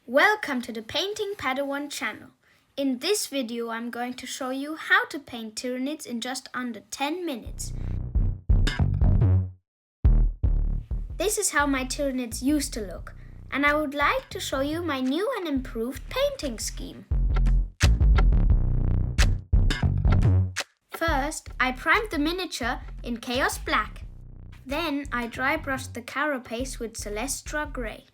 Welcome to the Painting Padawan channel. In this video I'm going to show you how to paint Tyranids in just under 10 minutes. This is how my Tyranids used to look, and I would like to show you my new and improved painting scheme. First, I primed the miniature in Chaos Black. Then I dry brushed the carapace with Celestra Grey.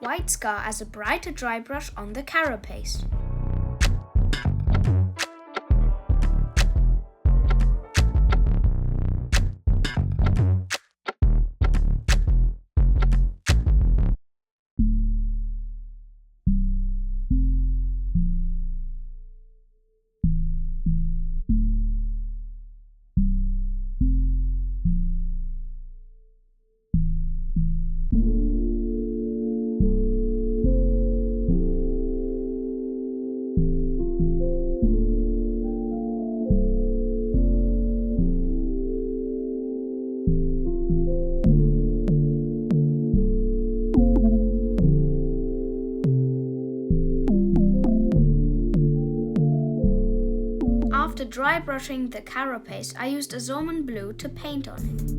White Scar as a brighter dry brush on the carapace. After dry brushing the carapace, I used Asurman Blue to paint on it.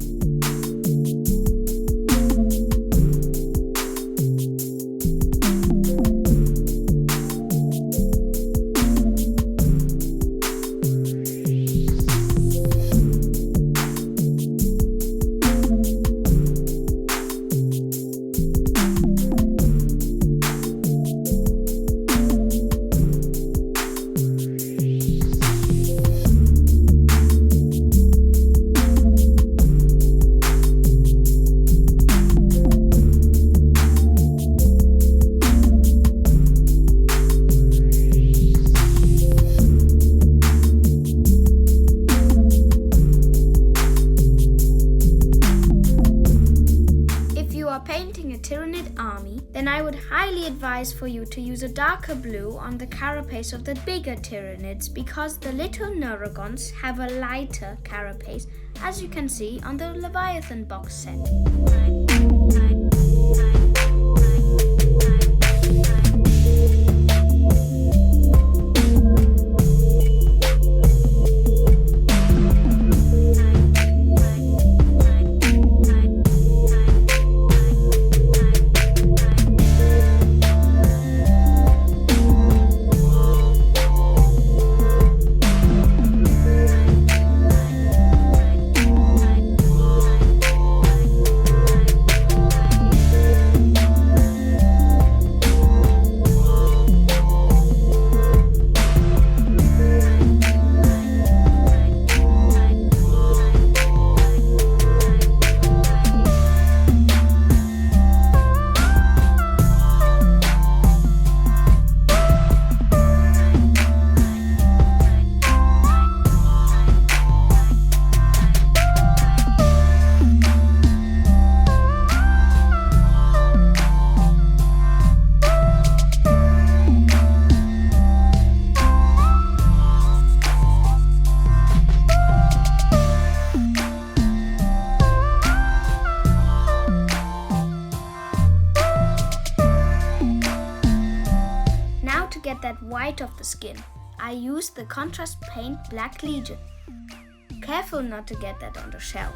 Painting a Tyranid army, then I would highly advise for you to use a darker blue on the carapace of the bigger Tyranids, because the little Neurogons have a lighter carapace, as you can see on the Leviathan box set. Get that white off the skin, I used the contrast paint Black Legion. Careful not to get that on the shell.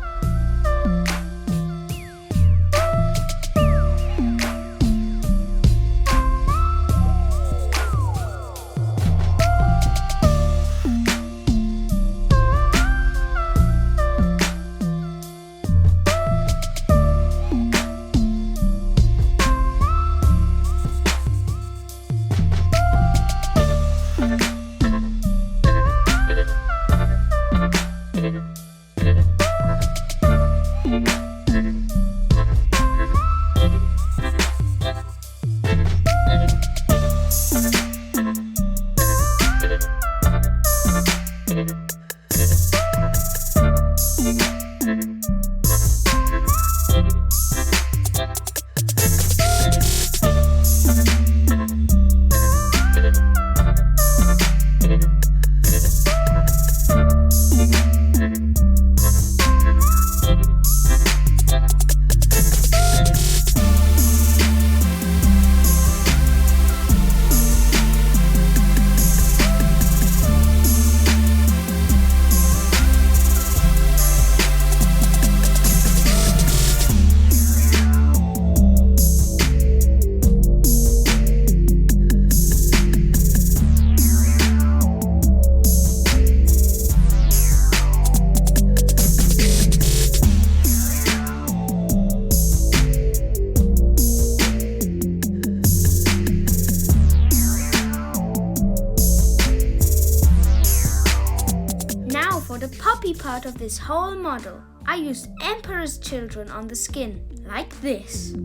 the puppy part of this whole model. I used Emperor's children on the skin, like this.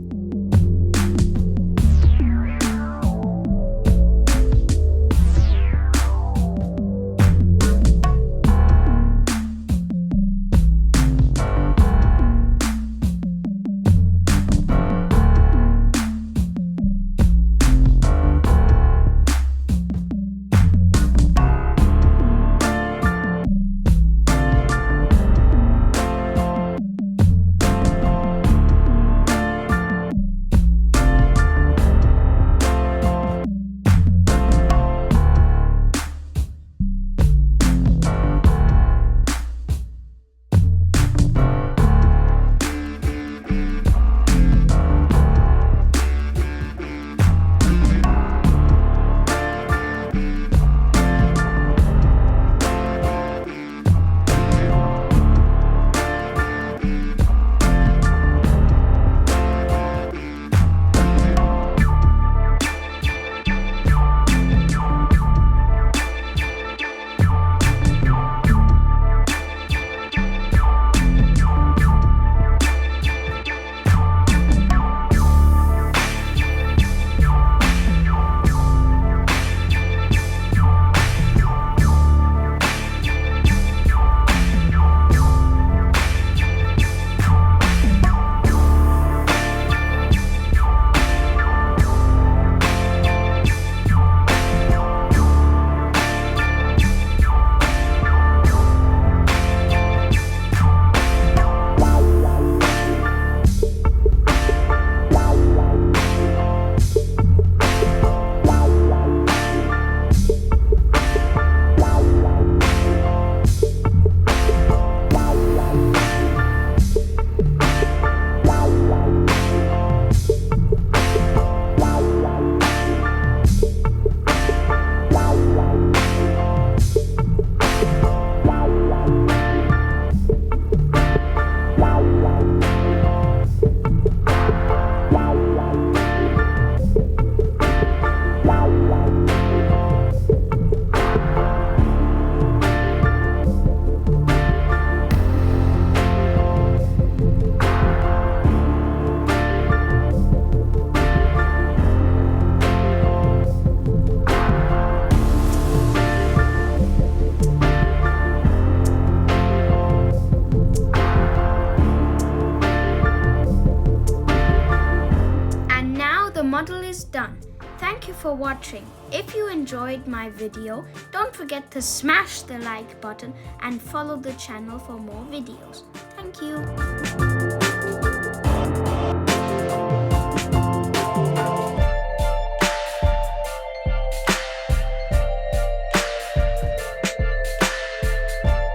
Model is done. Thank you for watching. If you enjoyed my video, don't forget to smash the like button and follow the channel for more videos. Thank you.